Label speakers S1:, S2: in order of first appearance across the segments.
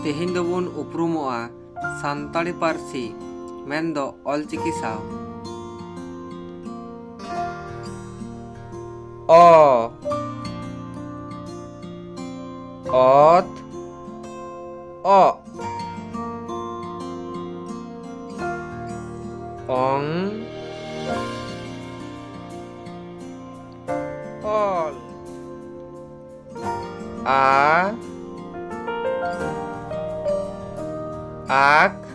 S1: तेहेñ दोबोन उपरुमोआ सानताड़ी पार्सी मेनदो ऑलचिकी साव। अ ऑत अ ओं all आ आक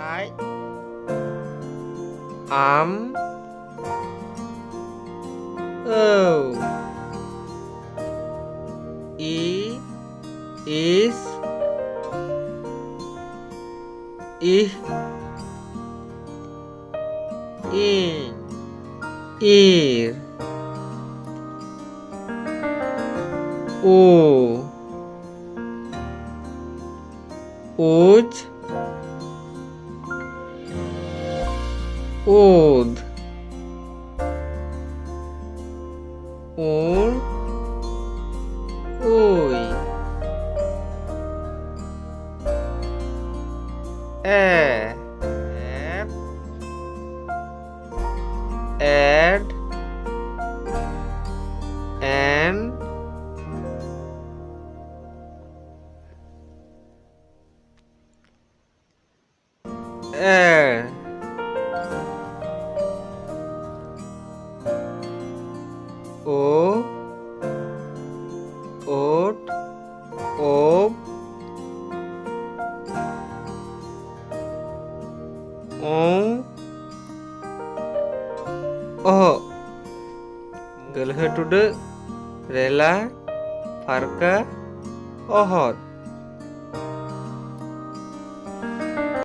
S1: आई आम औ ई इस इह इन ईर ओ ऊज ऊद ऊर ऊई एप एड एन ओ ओट ओब ओं ओह गलह टुड रेला फारका ओहत